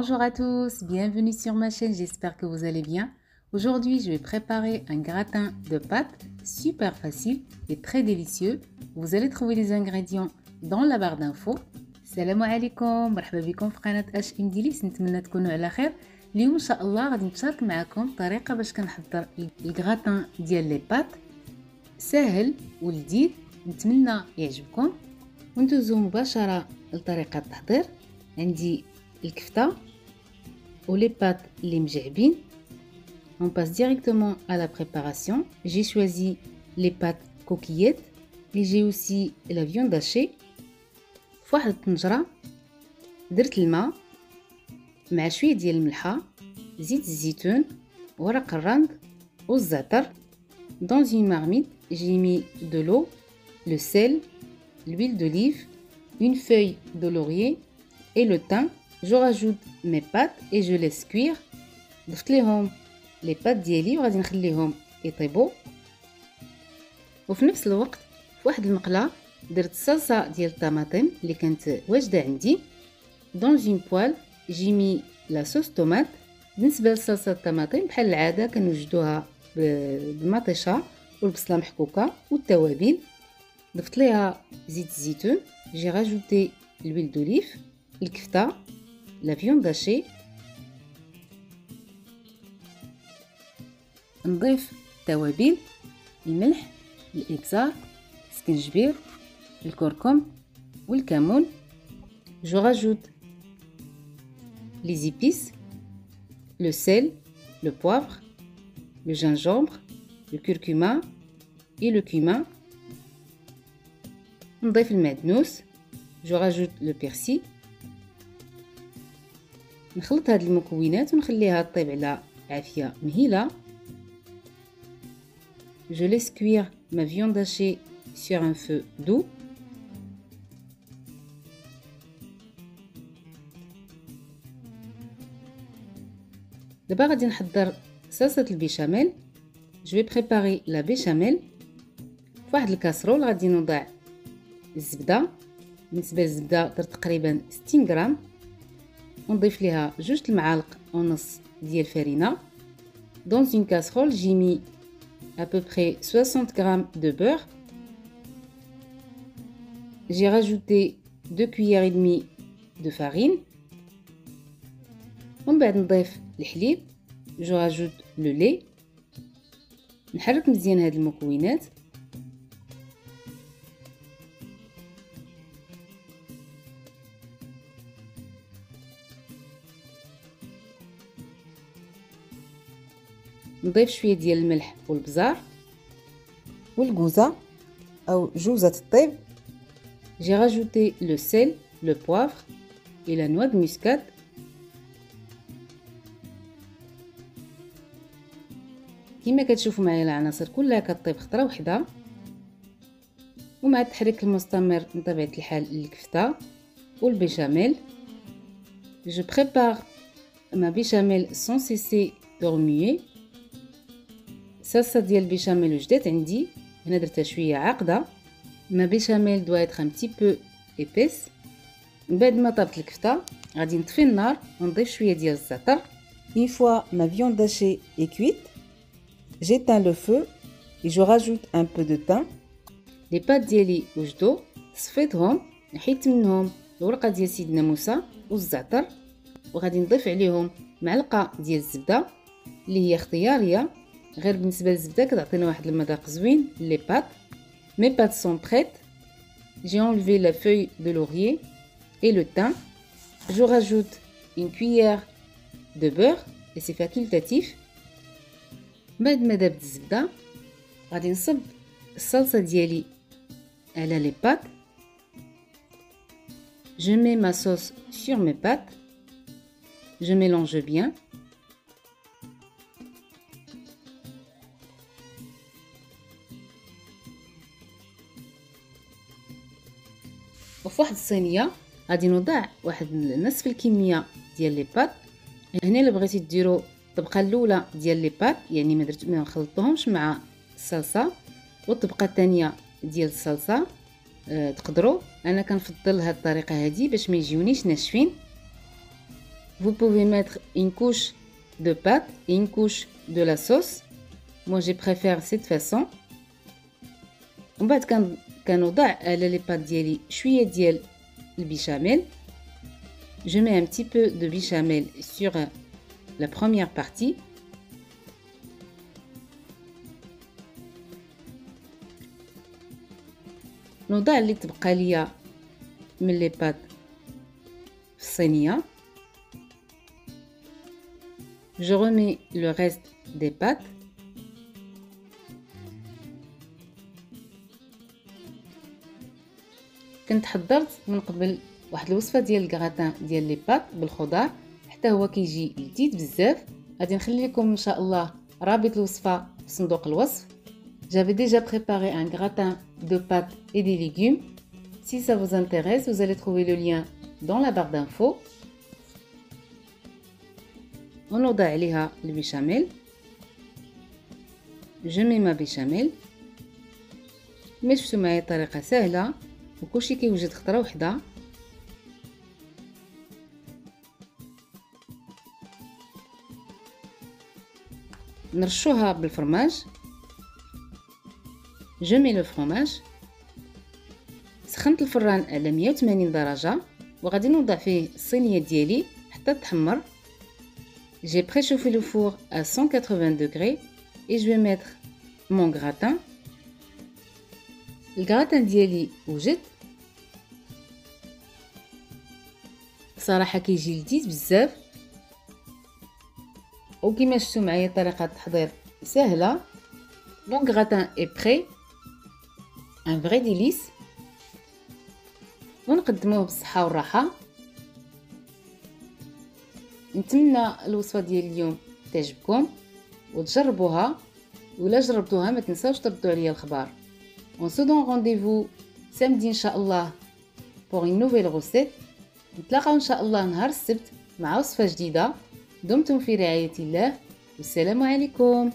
Bonjour à tous, bienvenue sur ma chaîne, j'espère que vous allez bien. Aujourd'hui, je vais préparer un gratin de pâtes super facile et très délicieux. Vous allez trouver les ingrédients dans la barre d'infos. Salam alaikum, مرحبا بكم في قناة اش ام ديليس. نتمنى تكونوا على خير. اليوم ان شاء الله غادي نشارك معكم الطريقة باش كنحضر الغراتان ديال لي بات. سهل ولذيذ، نتمنى يعجبكم. وندوزو مباشرة لطريقة التحضير. عندي الكفتة ou les pâtes les مجعبين. On passe directement à la préparation. J'ai choisi les pâtes coquillettes et j'ai aussi la viande hachée. في واحد الطنجرة درت الماء مع شوية ديال الملحة، زيت الزيتون، ورق الرند والزعتر. Dans une marmite, j'ai mis de l'eau, le sel, l'huile d'olive, une feuille de laurier et le thym. Je rajoute mes pâtes et je laisse cuire. ضفت لهم les pâtes ديالي وغادي نخليهم يطيبوا. وفي نفس الوقت في واحد المقله درت الصلصه ديال الطماطم اللي كانت واجده عندي. dans une poêle j'ai mis la sauce tomate. بالنسبه لصلصه الطماطم بحال العاده كنوجدوها بالمطيشه والبصله محكوكه والتوابل. ضفت ليها زيت الزيتون. j'ai rajouté l'huile d'olive, الكفته، la viande hachée. نضيف التوابل، الملح، الابزار، السكنجبير، الكركم والكمون. je rajoute les épices, le sel, le poivre, le gingembre, le curcuma et le cumin. نضيف المعدنوس. je rajoute le persil. نخلط هاد المكونات ونخليها طيب على عافية مهيلة. je laisse cuire ma viande hachée sur un feu doux. دابا غادي نحضر صلصة البيشاميل. je vais préparer la béchamel. في واحد الكاسرول غادي نوضع الزبدة. بالنسبة للزبدة درت تقريبا 60 غرام. ونضيف ليها 2 المعالق ونص ديال الفرينة. dans une casserole j'ai mis à peu près 60 g de beurre. J'ai rajouté 2 cuillères et demie de farine. ومن بعد نضيف الحليب. je rajoute le lait. نحرك مزيان هاد المكونات. نضيف شويه ديال الملح والبزار والجوزه او جوزة الطيب. j'ai rajouté le sel, le poivre et la noix de muscade. كما كتشوفوا معايا العناصر كلها كطيب خطره وحده. ومع التحريك المستمر بطبيعه الحال للكفته والبيشاميل. je prépare ma béchamel sans cesser de remuer. الصلصه ديال البيشاميل وجدات عندي هنا، درتها شويه عاقده. ما بيشاميل doit être un petit peu épaisse. من بعد ما طابت الكفته غادي نطفي النار ونضيف شويه ديال الزعتر. une fois ma viande hachée est cuite, j'éteins le feu et je rajoute un peu de thym. les pâtes ديالي وجدوا، صفيتهم، حيت منهم الورقه ديال سيدنا موسى والزعتر. وغادي نضيف عليهم معلقه ديال الزبده اللي هي اختياريه، غير بالنسبه للزبده كتعطينا واحد المذاق زوين. les pâtes. mes pâtes sont prêtes. j'ai enlevé la feuille de laurier et le thym. je rajoute une cuillère de beurre et c'est facultatif. بعد ما دابت الزبده غادي نصب الصلصه ديالي على les pâtes. je mets ma sauce sur mes pâtes. je mélange bien. وفي واحد الصينيه غادي نوضع واحد نصف الكميه ديال لي بات. هنا الا بغيتي ديروا الطبقه الاولى ديال لي بات يعني ما خلطتهمش مع الصلصه، والطبقه الثانيه ديال الصلصه تقدروا. انا كنفضل هاد الطريقه هذه باش ما يجيونيش ناشفين. Vous pouvez mettre une couche de pâte et une couche de la sauce. Moi, je préfère cette façon. ومن بعد كنوضع على لي بات ديالي شويه ديال البيشاميل. Je mets un petit peu de béchamel sur la première partie. نوضع اللي تبقى ليا من لي بات في الصينيه. Je remets le reste des pâtes. كنت حضرت من قبل واحد الوصفه ديال الكغاتان ديال لي بات بالخضار، حتى هو كيجي لذيذ بزاف. غادي نخلي لكم ان شاء الله رابط الوصفه في صندوق الوصف. J'avais déjà préparé un gratin de pâtes et des légumes. Si ça vous intéresse, vous allez trouver le lien dans la barre d'infos. ونوضع عليها البيشاميل. Je mets ma béchamel. كما شفتوا معايا طريقه سهله وكلشي كيوجد خطره وحده. نرشوها بالفرماج. Je mets le fromage. سخنت الفران على 180 درجه وغادي نوضع فيه الصينيه ديالي حتى تحمر. J'ai préchauffé le four à 180 degrés et je vais mettre mon gratin. الجراتان ديالي وجد صراحه كيجي لذيذ بزاف، وكما شفتوا معايا طريقه التحضير سهله. Mon gratin est prêt, un vrai délice. ونقدموه بالصحه والراحه. نتمنى الوصفه ديال اليوم تعجبكم وتجربوها، ولا جربتوها ما تنساوش تردوا عليا الخبر. On se donne rendez-vous samedi إن شاء الله pour une nouvelle recette. نتلاقاو إن شاء الله نهار السبت مع وصفة جديدة. دمتم في رعاية الله والسلام عليكم.